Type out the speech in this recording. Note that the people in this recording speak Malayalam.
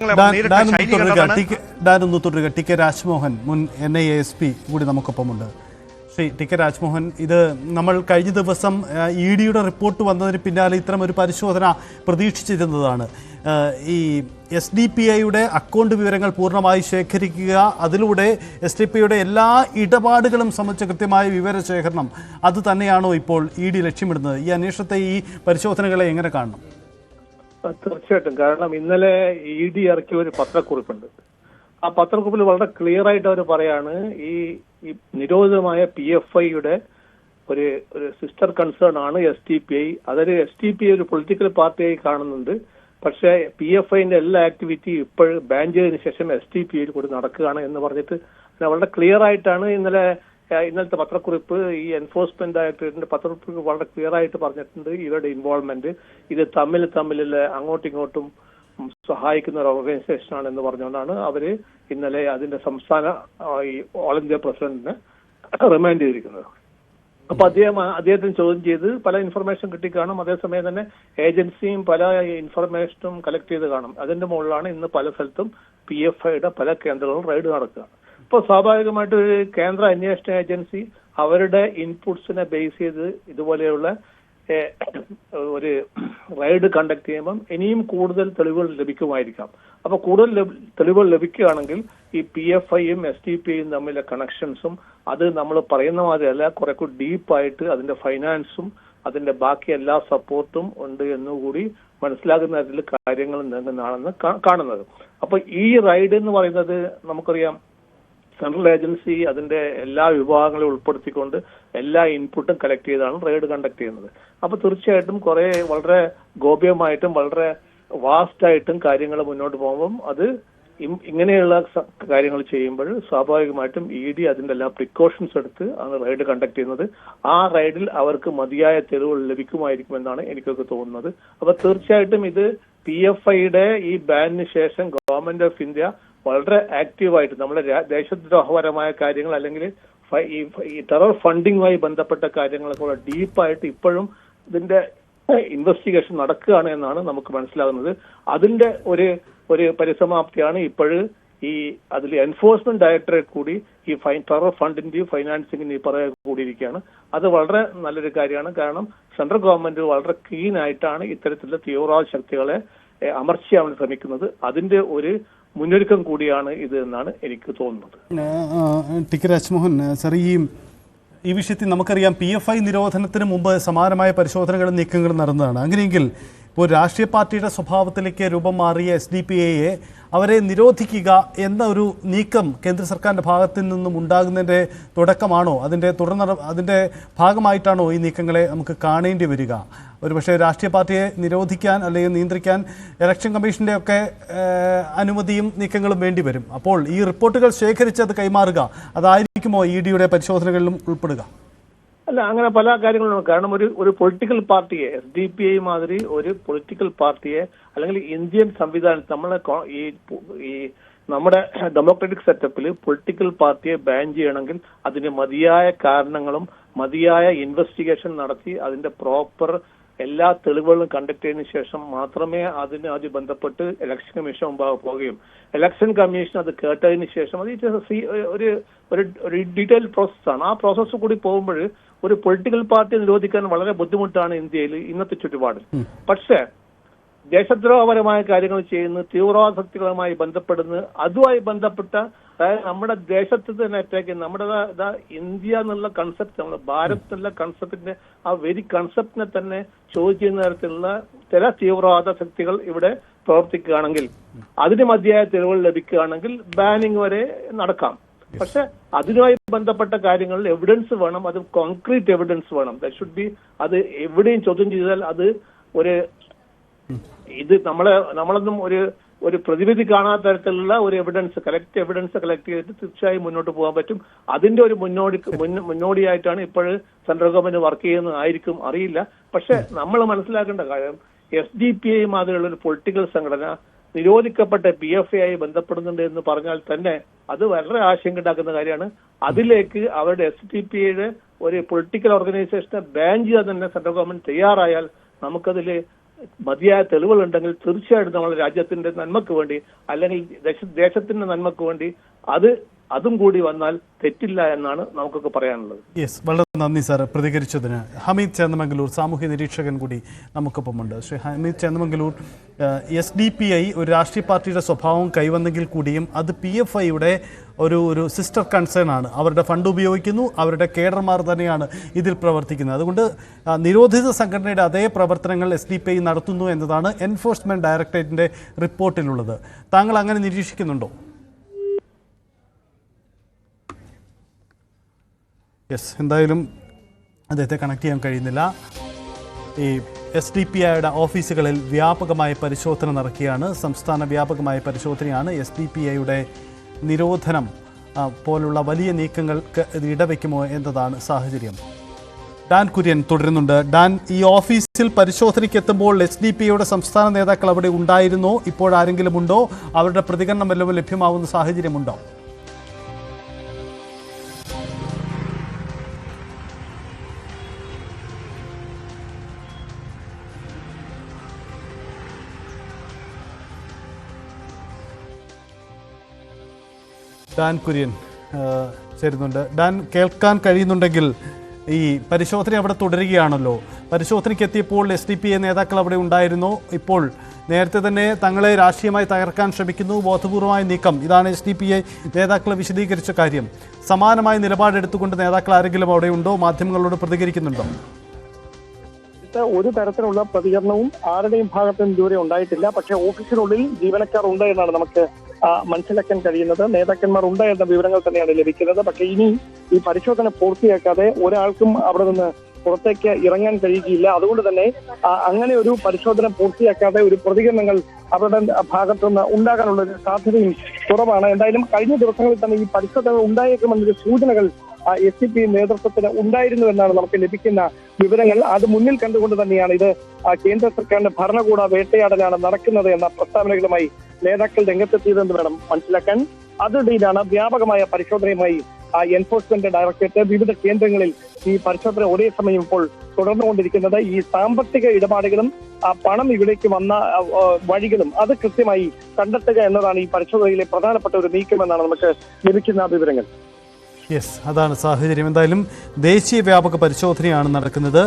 ടി കെ രാജ്മോഹൻ മുൻ NIASP കൂടി നമുക്കൊപ്പമുണ്ട്. ശ്രീ ടി കെ രാജ്മോഹൻ, ഇത് നമ്മൾ കഴിഞ്ഞ ദിവസം EDയുടെ റിപ്പോർട്ട് വന്നതിന് പിന്നാലെ ഇത്തരം ഒരു പരിശോധന പ്രതീക്ഷിച്ചിരുന്നതാണ്. ഈ SDPIയുടെ അക്കൗണ്ട് വിവരങ്ങൾ പൂർണ്ണമായി ശേഖരിക്കുക, അതിലൂടെ SDPIയുടെ എല്ലാ ഇടപാടുകളും സംബന്ധിച്ച കൃത്യമായ വിവരശേഖരണം, അത് തന്നെയാണോ ഇപ്പോൾ ED ലക്ഷ്യമിടുന്നത്? ഈ അന്വേഷണത്തെ, ഈ പരിശോധനകളെ എങ്ങനെ കാണണം? തീർച്ചയായിട്ടും. കാരണം ഇന്നലെ ED ഇറക്കിയ ഒരു പത്രക്കുറിപ്പുണ്ട്. ആ പത്രക്കുറിപ്പിൽ വളരെ ക്ലിയർ ആയിട്ട് അവർ പറയാണ്, ഈ നിരോധിതമായ PFIയുടെ ഒരു സിസ്റ്റർ കൺസേൺ ആണ് SDPI. അതൊരു SDPI ഒരു പൊളിറ്റിക്കൽ പാർട്ടിയായി കാണുന്നുണ്ട്. പക്ഷേ PFIന്റെ എല്ലാ ആക്ടിവിറ്റി ഇപ്പോഴും ബാൻ ചെയ്തതിനു ശേഷം SDPIയിൽ കൂടി നടക്കുകയാണ് എന്ന് പറഞ്ഞിട്ട് വളരെ ക്ലിയർ ആയിട്ടാണ് ഇന്നലത്തെ പത്രക്കുറിപ്പ്, ഈ എൻഫോഴ്സ്മെന്റ് ഡയറക്ടറേറ്റിന്റെ പത്രക്കുറിപ്പ് വളരെ ക്ലിയർ ആയിട്ട് പറഞ്ഞിട്ടുണ്ട്. ഇവരുടെ ഇൻവോൾവ്മെന്റ് ഇത് തമ്മിലുള്ള അങ്ങോട്ടും ഇങ്ങോട്ടും സഹായിക്കുന്ന ഒരു ഓർഗനൈസേഷൻ ആണ് എന്ന് പറഞ്ഞുകൊണ്ടാണ് അവര് ഇന്നലെ അതിന്റെ സംസ്ഥാന ഓൾ ഇന്ത്യ പ്രസിഡന്റിനെ റിമാൻഡ് ചെയ്തിരിക്കുന്നത്. അപ്പൊ അദ്ദേഹത്തിന് ചോദ്യം ചെയ്ത് പല ഇൻഫർമേഷൻ കിട്ടിക്കാണും. അതേസമയം തന്നെ ഏജൻസിയും പല ഇൻഫർമേഷനും കളക്ട് ചെയ്ത് കാണും. അതിന്റെ മുകളിലാണ് ഇന്ന് പല സ്ഥലത്തും PFIയുടെ പല കേന്ദ്രങ്ങളും റെയ്ഡ് നടക്കുക. ഇപ്പൊ സ്വാഭാവികമായിട്ട് ഒരു കേന്ദ്ര അന്വേഷണ ഏജൻസി അവരുടെ ഇൻപുട്സിനെ ബേസ് ചെയ്ത് ഇതുപോലെയുള്ള ഒരു റെയ്ഡ് കണ്ടക്ട് ചെയ്യുമ്പം ഇനിയും കൂടുതൽ തെളിവുകൾ ലഭിക്കുമായിരിക്കാം. അപ്പൊ കൂടുതൽ തെളിവുകൾ ലഭിക്കുകയാണെങ്കിൽ ഈ PFIയും SDPIയും തമ്മിലെ കണക്ഷൻസും അത് നമ്മൾ പറയുന്ന മാതിരിയല്ല, കുറെ കൂടി ഡീപ്പായിട്ട് അതിന്റെ ഫൈനാൻസും അതിന്റെ ബാക്കി എല്ലാ സപ്പോർട്ടും ഉണ്ട് എന്നുകൂടി മനസ്സിലാകുന്ന തരത്തിൽ കാര്യങ്ങൾ നീങ്ങുന്നതാണെന്ന് കാണുന്നത്. അപ്പൊ ഈ റൈഡ് എന്ന് പറയുന്നത് നമുക്കറിയാം, സെൻട്രൽ ഏജൻസി അതിന്റെ എല്ലാ വിഭാഗങ്ങളെ ഉൾപ്പെടുത്തിക്കൊണ്ട് എല്ലാ ഇൻപുട്ടും കളക്ട് ചെയ്താണ് റെയ്ഡ് കണ്ടക്ട് ചെയ്യുന്നത്. അപ്പൊ തീർച്ചയായിട്ടും വളരെ ഗോപ്യമായിട്ടും വളരെ വാസ്റ്റായിട്ടും കാര്യങ്ങൾ മുന്നോട്ട് പോകുമ്പം അത് ഇങ്ങനെയുള്ള കാര്യങ്ങൾ ചെയ്യുമ്പോൾ സ്വാഭാവികമായിട്ടും ED അതിന്റെ എല്ലാ പ്രിക്കോഷൻസ് എടുത്ത് ആണ് റെയ്ഡ് കണ്ടക്ട് ചെയ്യുന്നത്. ആ റെയ്ഡിൽ അവർക്ക് മതിയായ തെളിവുകൾ ലഭിക്കുമായിരിക്കുമെന്നാണ് എനിക്കൊക്കെ തോന്നുന്നത്. അപ്പൊ തീർച്ചയായിട്ടും ഇത് PFIയുടെ ഈ ബാനിന് ശേഷം ഗവൺമെന്റ് ഓഫ് ഇന്ത്യ വളരെ ആക്റ്റീവായിട്ട് നമ്മുടെ ദേശദ്രോഹപരമായ കാര്യങ്ങൾ അല്ലെങ്കിൽ ഈ ടെറർ ഫണ്ടിങ്ങുമായി ബന്ധപ്പെട്ട കാര്യങ്ങളൊക്കെ ഡീപ്പായിട്ട് ഇപ്പോഴും ഇതിന്റെ ഇൻവെസ്റ്റിഗേഷൻ നടക്കുകയാണ് എന്നാണ് നമുക്ക് മനസ്സിലാകുന്നത്. അതിന്റെ ഒരു പരിസമാപ്തിയാണ് ഇപ്പോഴും അതിൽ എൻഫോഴ്സ്മെന്റ് ഡയറക്ടറേറ്റ് കൂടി ഈ ടെറർ ഫണ്ടിന്റെയും ഫൈനാൻസിങ്ങിന്റെയും പറയാൻ കൂടിയിരിക്കുകയാണ്. അത് വളരെ നല്ലൊരു കാര്യമാണ്. കാരണം സെൻട്രൽ ഗവൺമെന്റ് വളരെ കീൻ ആയിട്ടാണ് ഇത്തരത്തിലുള്ള തീവ്രവാദ ശക്തികളെ അമർച്ചയാവാൻ ശ്രമിക്കുന്നത്. അതിന്റെ ഒരു മുന്നൊരുക്കം കൂടിയാണ് ഇത് എന്നാണ് എനിക്ക് തോന്നുന്നത്. ടി കെ രാജ്മോഹൻ സർ, ഈ വിഷയത്തിൽ നമുക്കറിയാം PFI നിരോധനത്തിന് മുമ്പ് സമാനമായ പരിശോധനകളും നീക്കങ്ങളും നടന്നതാണ്. അങ്ങനെയെങ്കിൽ ഇപ്പോൾ രാഷ്ട്രീയ പാർട്ടിയുടെ സ്വഭാവത്തിലേക്ക് രൂപം മാറിയ SDPIയെ അവരെ നിരോധിക്കുക എന്ന ഒരു നീക്കം കേന്ദ്ര സർക്കാരിൻ്റെ ഭാഗത്തു നിന്നും ഉണ്ടാകുന്നതിൻ്റെ തുടക്കമാണോ? അതിൻ്റെ ഭാഗമായിട്ടാണോ ഈ നീക്കങ്ങളെ നമുക്ക് കാണേണ്ടി വരിക? ഒരുപക്ഷെ രാഷ്ട്രീയ പാർട്ടിയെ നിരോധിക്കാൻ അല്ലെങ്കിൽ നിയന്ത്രിക്കാൻ ഇലക്ഷൻ കമ്മീഷൻ്റെ ഒക്കെ അനുമതിയും നീക്കങ്ങളും വേണ്ടി വരും. അപ്പോൾ ഈ റിപ്പോർട്ടുകൾ ശേഖരിച്ച് അത് കൈമാറുക, അതായിരിക്കുമോ EDയുടെ പരിശോധനകളിലും ഉൾപ്പെടുക? അല്ല, അങ്ങനെ പല കാര്യങ്ങളും. കാരണം ഒരു പൊളിറ്റിക്കൽ പാർട്ടിയെ, SDPI മാതിരി ഒരു പൊളിറ്റിക്കൽ പാർട്ടിയെ അല്ലെങ്കിൽ ഇന്ത്യൻ സംവിധാനത്തിൽ നമ്മുടെ ഡെമോക്രാറ്റിക് സെറ്റപ്പിൽ പൊളിറ്റിക്കൽ പാർട്ടിയെ ബാൻ ചെയ്യണമെങ്കിൽ അതിന് മതിയായ കാരണങ്ങളും മതിയായ ഇൻവെസ്റ്റിഗേഷൻ നടത്തി അതിന്റെ പ്രോപ്പർ എല്ലാ തെളിവുകളും കണ്ടക്ട് ചെയ്തതിനു ശേഷം മാത്രമേ അതിന് ബന്ധപ്പെട്ട് ഇലക്ഷൻ കമ്മീഷൻ മുമ്പാകെ പോവുകയും ഇലക്ഷൻ കമ്മീഷൻ അത് കേട്ടതിന് ശേഷം അത് ഒരു ഡീറ്റെയിൽ പ്രോസസ്സാണ്. ആ പ്രോസസ്സ് കൂടി പോകുമ്പോൾ ഒരു പൊളിറ്റിക്കൽ പാർട്ടി നിരോധിക്കാൻ വളരെ ബുദ്ധിമുട്ടാണ് ഇന്ത്യയിൽ ഇന്നത്തെ ചുറ്റുപാടിൽ. പക്ഷേ ദേശദ്രോഹപരമായ കാര്യങ്ങൾ ചെയ്യുന്ന തീവ്രവാദ ശക്തികളുമായി ബന്ധപ്പെടുന്ന അതുമായി ബന്ധപ്പെട്ട, അതായത് നമ്മുടെ ദേശത്ത് തന്നെ അറ്റാക്ക്, നമ്മുടെ ഇന്ത്യ എന്നുള്ള കൺസെപ്റ്റ്, നമ്മുടെ ഭാരത് എന്നുള്ള കൺസെപ്റ്റിന്റെ ആ വെരി കൺസെപ്റ്റിനെ തന്നെ ചോദ്യം ചെയ്യുന്ന തരത്തിലുള്ള ചില തീവ്രവാദ ശക്തികൾ ഇവിടെ പ്രവർത്തിക്കുകയാണെങ്കിൽ അതിന് മതിയായ തെളിവുകൾ ലഭിക്കുകയാണെങ്കിൽ ബാനിങ് വരെ നടക്കാം. പക്ഷെ അതിനുമായി ബന്ധപ്പെട്ട കാര്യങ്ങളിൽ എവിഡൻസ് വേണം, അത് കോൺക്രീറ്റ് എവിഡൻസ് വേണം. ദാറ്റ് ഷുഡ് ബി, അത് എവിടെയും ചോദ്യം ചെയ്താൽ അത് ഇത് നമ്മളൊന്നും ഒരു പ്രതിവിധി കാണാത്ത തരത്തിലുള്ള ഒരു എവിഡൻസ് കളക്ട് ചെയ്തിട്ട് തീർച്ചയായും മുന്നോട്ട് പോകാൻ പറ്റും. അതിന്റെ ഒരു മുന്നോടിയായിട്ടാണ് ഇപ്പോഴും സെൻട്രൽ ഗവൺമെന്റ് വർക്ക് ചെയ്യുന്നതായിരിക്കും, അറിയില്ല. പക്ഷെ നമ്മൾ മനസ്സിലാക്കേണ്ട കാര്യം, SDPI മാതിരിയുള്ള ഒരു പൊളിറ്റിക്കൽ സംഘടന നിരോധിക്കപ്പെട്ട PFI ബന്ധപ്പെടുന്നുണ്ട് എന്ന് പറഞ്ഞാൽ തന്നെ അത് വളരെ ആശങ്കയുണ്ടാക്കുന്ന കാര്യമാണ്. അതിലേക്ക് അവരുടെ SDPIയുടെ ഒരു പൊളിറ്റിക്കൽ ഓർഗനൈസേഷനെ ബാൻ ചെയ്യാൻ തന്നെ സെൻട്രൽ ഗവൺമെന്റ് തയ്യാറായാൽ നമുക്കതിൽ മതിയായ തെളിവുകൾ ഉണ്ടെങ്കിൽ തീർച്ചയായിട്ടും നമ്മുടെ രാജ്യത്തിന്റെ നന്മക്ക് വേണ്ടി അല്ലെങ്കിൽ ദേശത്തിന്റെ നന്മക്ക് വേണ്ടി അതും കൂടി വന്നാൽ തെറ്റില്ല എന്നാണ് നമുക്കൊക്കെ പറയാനുള്ളത്. യെസ്, വളരെ നന്ദി സാർ പ്രതികരിച്ചതിന്. ഹമീദ് ചേന്നമംഗലൂർ സാമൂഹ്യ നിരീക്ഷകൻ കൂടി നമുക്കൊപ്പമുണ്ട്. ശ്രീ ഹമീദ് ചേന്നമംഗലൂർ, SDPI ഒരു രാഷ്ട്രീയ പാർട്ടിയുടെ സ്വഭാവം കൈവന്നെങ്കിൽ കൂടിയും അത് PFIയുടെ ഒരു സിസ്റ്റർ കൺസേൺ ആണ്. അവരുടെ ഫണ്ട് ഉപയോഗിക്കുന്നു, അവരുടെ കേഡർമാർ തന്നെയാണ് ഇതിൽ പ്രവർത്തിക്കുന്നത്. അതുകൊണ്ട് നിരോധിത സംഘടനയുടെ അതേ പ്രവർത്തനങ്ങൾ SDPI നടത്തുന്നു എന്നതാണ് എൻഫോഴ്സ്മെന്റ് ഡയറക്ടറേറ്റിന്റെ റിപ്പോർട്ടിലുള്ളത്. താങ്കൾ അങ്ങനെ നിരീക്ഷിക്കുന്നുണ്ടോ? യെസ്, എന്തായാലും അദ്ദേഹത്തെ കണക്ട് ചെയ്യാൻ കഴിയുന്നില്ല. ഈ SDPIയുടെ ഓഫീസുകളിൽ വ്യാപകമായ പരിശോധന നടക്കുകയാണ്. സംസ്ഥാന വ്യാപകമായ പരിശോധനയാണ്. SDPIയുടെ നിരോധനം പോലുള്ള വലിയ നീക്കങ്ങൾക്ക് ഇത് ഇടവയ്ക്കുമോ എന്നതാണ് സാഹചര്യം. ഡാൻ കുര്യൻ തുടരുന്നുണ്ട്. ഡാൻ, ഈ ഓഫീസിൽ പരിശോധനയ്ക്ക് എത്തുമ്പോൾ SDPIയുടെ സംസ്ഥാന നേതാക്കൾ അവിടെ ഉണ്ടായിരുന്നോ? ഇപ്പോഴാരെങ്കിലും ഉണ്ടോ? അവരുടെ പ്രതികരണം വല്ലതും ലഭ്യമാവുന്ന സാഹചര്യമുണ്ടോ? ഡാൻ കുര്യൻ ചേരുന്നുണ്ട്. ഡാൻ, കേൾക്കാൻ കഴിയുന്നുണ്ടെങ്കിൽ ഈ പരിശോധന അവിടെ തുടരുകയാണല്ലോ. പരിശോധനയ്ക്ക് എത്തിയപ്പോൾ SDPI നേതാക്കൾ അവിടെ ഉണ്ടായിരുന്നോ? ഇപ്പോൾ നേരത്തെ തന്നെ തങ്ങളെ രാഷ്ട്രീയമായി തകർക്കാൻ ശ്രമിക്കുന്നു, ബോധപൂർവമായ നീക്കം, ഇതാണ് SDPI നേതാക്കൾ വിശദീകരിച്ച കാര്യം. സമാനമായ നിലപാടെടുത്തുകൊണ്ട് നേതാക്കൾ ആരെങ്കിലും അവിടെ ഉണ്ടോ? മാധ്യമങ്ങളോട് പ്രതികരിക്കുന്നുണ്ടോ? ഒരു തരത്തിലുള്ള പ്രതികരണവും ആരുടെയും ഭാഗത്ത് നിന്ന് ഇതുവരെ ഉണ്ടായിട്ടില്ല. പക്ഷേ ഓഫീസിനുള്ളിൽ ജീവനക്കാർ ഉണ്ട് എന്നാണ് നമുക്ക് മനസ്സിലാക്കാൻ കഴിയുന്നത്. നേതാക്കന്മാർ ഉണ്ട് എന്ന വിവരങ്ങൾ തന്നെയാണ് ലഭിക്കുന്നത്. പക്ഷേ ഇനി ഈ പരിശോധന പൂർത്തിയാക്കാതെ ഒരാൾക്കും അവിടെ നിന്ന് പുറത്തേക്ക് ഇറങ്ങാൻ കഴിയുകയില്ല. അതുകൊണ്ട് തന്നെ അങ്ങനെ ഒരു പരിശോധന പൂർത്തിയാക്കാതെ ഒരു പ്രതികരണങ്ങൾ അവരുടെ ഭാഗത്തുനിന്ന് ഉണ്ടാകാനുള്ള ഒരു സാധ്യതയും കുറവാണ്. എന്തായാലും കഴിഞ്ഞ ദിവസങ്ങളിൽ തന്നെ ഈ പരിശോധന ഉണ്ടായേക്കുമെന്നൊരു സൂചനകൾ SDPI നേതൃത്വത്തിന് ഉണ്ടായിരുന്നു എന്നാണ് നമുക്ക് ലഭിക്കുന്ന വിവരങ്ങൾ. അത് മുന്നിൽ കണ്ടുകൊണ്ട് തന്നെയാണ് ഇത് കേന്ദ്ര സർക്കാരിന്റെ ഭരണകൂട വേട്ടയാടലാണ് നടക്കുന്നത് എന്ന പ്രസ്താവനകളുമായി നേതാക്കൾ രംഗത്തെത്തിയതെന്ന് വേണം മനസ്സിലാക്കാൻ. അതിനിടയിലാണ് വ്യാപകമായ പരിശോധനയുമായി എൻഫോഴ്സ്മെന്റ് ഡയറക്ടറേറ്റ് വിവിധ കേന്ദ്രങ്ങളിൽ ഈ പരിശോധന ഒരേ സമയം ഇപ്പോൾ തുടർന്നുകൊണ്ടിരിക്കുന്നത്. ഈ സാമ്പത്തിക ഇടപാടുകളും പണം ഇവിടേക്ക് വന്ന വഴികളും അത് കൃത്യമായി കണ്ടെത്തുക എന്നതാണ് ഈ പരിശോധനയിലെ പ്രധാനപ്പെട്ട ഒരു നീക്കമെന്നാണ് നമുക്ക് ലഭിക്കുന്ന വിവരങ്ങൾ. യെസ്, അതാണ് സാഹചര്യം. എന്തായാലും ദേശീയ വ്യാപക പരിശോധനയാണ് നടക്കുന്നത്.